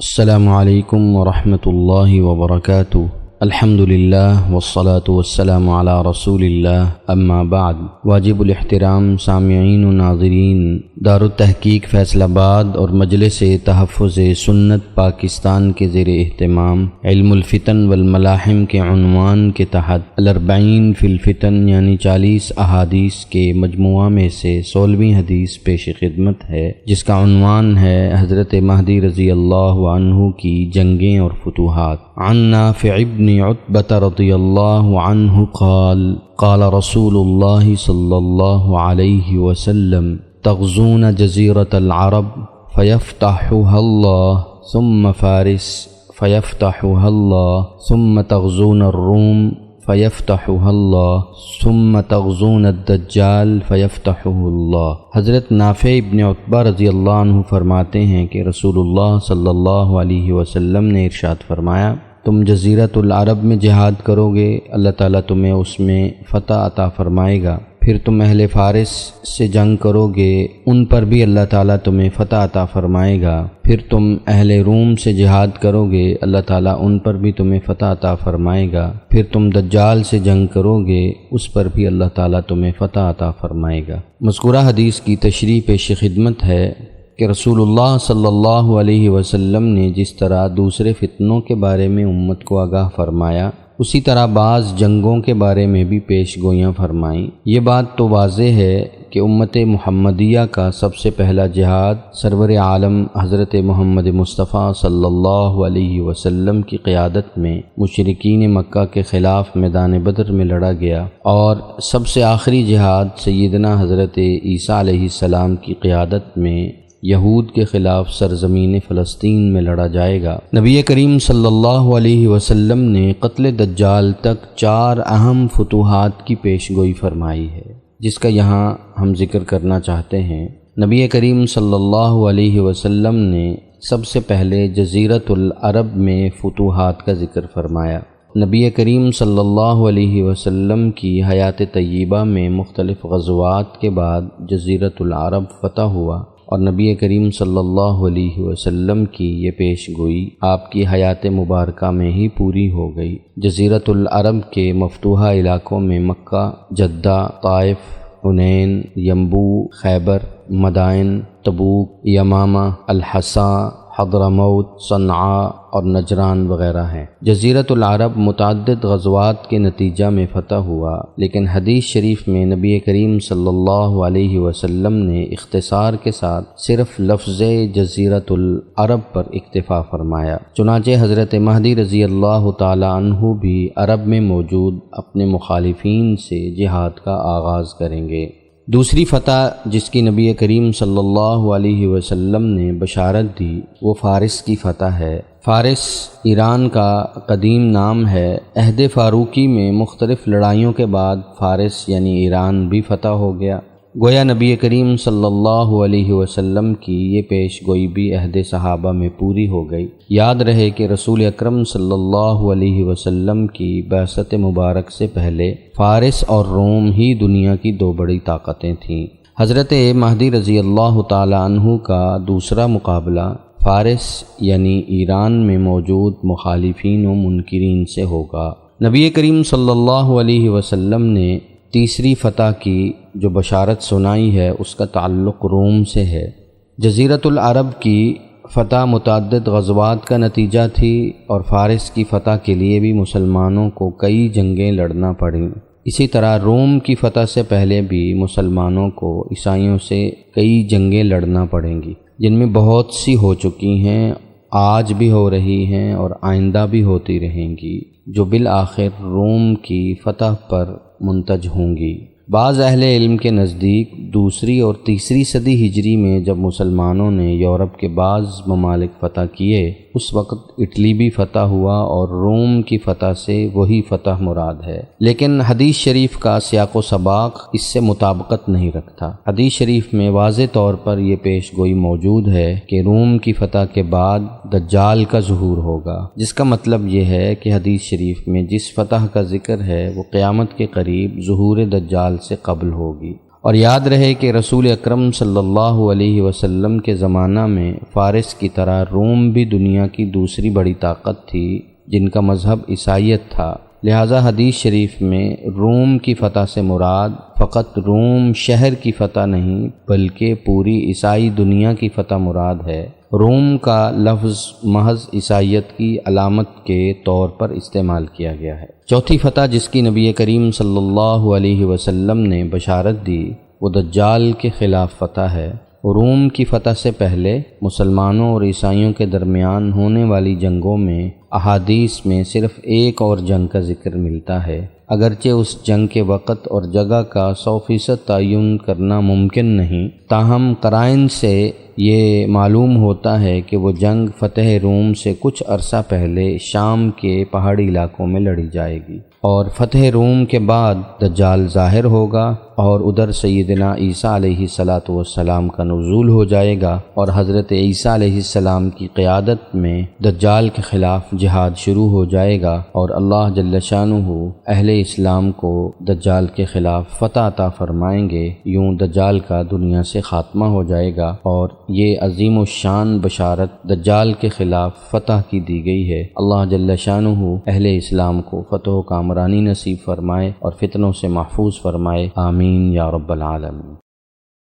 السلام علیکم ورحمۃ اللہ وبرکاتہ۔ الحمد للہ والصلاة والسلام علی رسول اللہ، اما بعد۔ واجب الاحترام سامعین و ناظرین، دارالتحقیق فیصل آباد اور مجلس تحفظ سنت پاکستان کے زیر اہتمام علم الفتن والملاحم کے عنوان کے تحت الاربعین فی الفتن یعنی 40 احادیث کے مجموعہ میں سے 16ویں حدیث پیش خدمت ہے، جس کا عنوان ہے حضرت مہدی رضی اللہ عنہ کی جنگیں اور فتوحات۔ عن نافع بن عتبة رضی اللہ عنہ قال قال رسول اللہ صلی اللہ علیہ وسلم تغزون جزیرة العرب فیفتحها اللہ ثم فارس فیفتحها اللہ ثم تغزون الروم فیفتحها اللہ ثم تغزون الدجال فیفتحه اللہ۔ حضرت نافع ابن عتبہ رضی اللہ عنہ فرماتے ہیں کہ رسول اللہ صلی اللہ علیہ وسلم نے ارشاد فرمایا، تم جزیرۃ العرب میں جہاد کرو گے، اللہ تعالیٰ تمہیں اس میں فتح عطا فرمائے گا۔ پھر تم اہل فارس سے جنگ کرو گے، ان پر بھی اللہ تعالیٰ تمہیں فتح عطا فرمائے گا۔ پھر تم اہل روم سے جہاد کرو گے، اللہ تعالیٰ ان پر بھی تمہیں فتح عطا فرمائے گا۔ پھر تم دجال سے جنگ کرو گے، اس پر بھی اللہ تعالیٰ تمہیں فتح عطا فرمائے گا۔ مذکورہ حدیث کی تشریح پیش خدمت ہے کہ رسول اللہ صلی اللہ علیہ وسلم نے جس طرح دوسرے فتنوں کے بارے میں امت کو آگاہ فرمایا، اسی طرح بعض جنگوں کے بارے میں بھی پیش گوئیاں فرمائیں۔ یہ بات تو واضح ہے کہ امت محمدیہ کا سب سے پہلا جہاد سرور عالم حضرت محمد مصطفیٰ صلی اللہ علیہ وسلم کی قیادت میں مشرکین مکہ کے خلاف میدان بدر میں لڑا گیا، اور سب سے آخری جہاد سیدنا حضرت عیسیٰ علیہ السلام کی قیادت میں یہود کے خلاف سرزمین فلسطین میں لڑا جائے گا۔ نبی کریم صلی اللہ علیہ وسلم نے قتل دجال تک 4 اہم فتوحات کی پیش گوئی فرمائی ہے، جس کا یہاں ہم ذکر کرنا چاہتے ہیں۔ نبی کریم صلی اللہ علیہ وسلم نے سب سے پہلے جزیرۃ العرب میں فتوحات کا ذکر فرمایا۔ نبی کریم صلی اللہ علیہ وسلم کی حیات طیبہ میں مختلف غزوات کے بعد جزیرۃ العرب فتح ہوا، اور نبی کریم صلی اللہ علیہ وسلم کی یہ پیش گوئی آپ کی حیات مبارکہ میں ہی پوری ہو گئی۔ جزیرۃ العرب کے مفتوحہ علاقوں میں مکہ، جدہ، طائف، حنین، ینبو، خیبر، مدائن، تبوک، یمامہ، الحصا، حضرموت، صنعاء اور نجران وغیرہ ہیں۔ جزیرۃ العرب متعدد غزوات کے نتیجہ میں فتح ہوا، لیکن حدیث شریف میں نبی کریم صلی اللہ علیہ وسلم نے اختصار کے ساتھ صرف لفظ جزیرۃ العرب پر اکتفا فرمایا۔ چنانچہ حضرت مہدی رضی اللہ تعالی عنہ بھی عرب میں موجود اپنے مخالفین سے جہاد کا آغاز کریں گے۔ دوسری فتح جس کی نبی کریم صلی اللہ علیہ وسلم نے بشارت دی وہ فارس کی فتح ہے۔ فارس ایران کا قدیم نام ہے۔ عہد فاروقی میں مختلف لڑائیوں کے بعد فارس یعنی ایران بھی فتح ہو گیا۔ گویا نبی کریم صلی اللہ علیہ وسلم کی یہ پیش گوئی بھی عہد صحابہ میں پوری ہو گئی۔ یاد رہے کہ رسول اکرم صلی اللہ علیہ وسلم کی بعثت مبارک سے پہلے فارس اور روم ہی دنیا کی 2 بڑی طاقتیں تھیں۔ حضرت مہدی رضی اللہ تعالی عنہ کا دوسرا مقابلہ فارس یعنی ایران میں موجود مخالفین و منکرین سے ہوگا۔ نبی کریم صلی اللہ علیہ وسلم نے تیسری فتح کی جو بشارت سنائی ہے اس کا تعلق روم سے ہے۔ جزیرۃ العرب کی فتح متعدد غزوات کا نتیجہ تھی، اور فارس کی فتح کے لیے بھی مسلمانوں کو کئی جنگیں لڑنا پڑیں۔ اسی طرح روم کی فتح سے پہلے بھی مسلمانوں کو عیسائیوں سے کئی جنگیں لڑنا پڑیں گی، جن میں بہت سی ہو چکی ہیں، آج بھی ہو رہی ہیں اور آئندہ بھی ہوتی رہیں گی، جو بالآخر روم کی فتح پر منتج ہوں گی۔ بعض اہل علم کے نزدیک 2 اور 3 صدی ہجری میں جب مسلمانوں نے یورپ کے بعض ممالک فتح کیے، اس وقت اٹلی بھی فتح ہوا، اور روم کی فتح سے وہی فتح مراد ہے۔ لیکن حدیث شریف کا سیاق و سباق اس سے مطابقت نہیں رکھتا۔ حدیث شریف میں واضح طور پر یہ پیش گوئی موجود ہے کہ روم کی فتح کے بعد دجال کا ظہور ہوگا، جس کا مطلب یہ ہے کہ حدیث شریف میں جس فتح کا ذکر ہے وہ قیامت کے قریب ظہور دجال سے قبل ہوگی، اور یاد رہے کہ رسول اکرم صلی اللہ علیہ وسلم کے زمانہ میں فارس کی طرح روم بھی دنیا کی دوسری بڑی طاقت تھی جن کا مذہب عیسائیت تھا۔ لہٰذا حدیث شریف میں روم کی فتح سے مراد فقط روم شہر کی فتح نہیں بلکہ پوری عیسائی دنیا کی فتح مراد ہے۔ روم کا لفظ محض عیسائیت کی علامت کے طور پر استعمال کیا گیا ہے۔ چوتھی فتح جس کی نبی کریم صلی اللہ علیہ وسلم نے بشارت دی وہ دجال کے خلاف فتح ہے۔ روم کی فتح سے پہلے مسلمانوں اور عیسائیوں کے درمیان ہونے والی جنگوں میں احادیث میں صرف ایک اور جنگ کا ذکر ملتا ہے، اگرچہ اس جنگ کے وقت اور جگہ کا 100% تعین کرنا ممکن نہیں، تاہم قرائن سے یہ معلوم ہوتا ہے کہ وہ جنگ فتح روم سے کچھ عرصہ پہلے شام کے پہاڑی علاقوں میں لڑی جائے گی، اور فتح روم کے بعد دجال ظاہر ہوگا اور ادھر سیدنا عیسیٰ علیہ السلام کا نزول ہو جائے گا، اور حضرت عیسیٰ علیہ السلام کی قیادت میں دجال کے خلاف جہاد شروع ہو جائے گا، اور اللہ جل شانہ اہل اسلام کو دجال کے خلاف فتح عطا فرمائیں گے۔ یوں دجال کا دنیا سے خاتمہ ہو جائے گا، اور یہ عظیم الشان بشارت دجال کے خلاف فتح کی دی گئی ہے۔ اللہ جل شانہ اہل اسلام کو فتح و کامرانی نصیب فرمائے اور فتنوں سے محفوظ فرمائے، آمین یا رب العالمین۔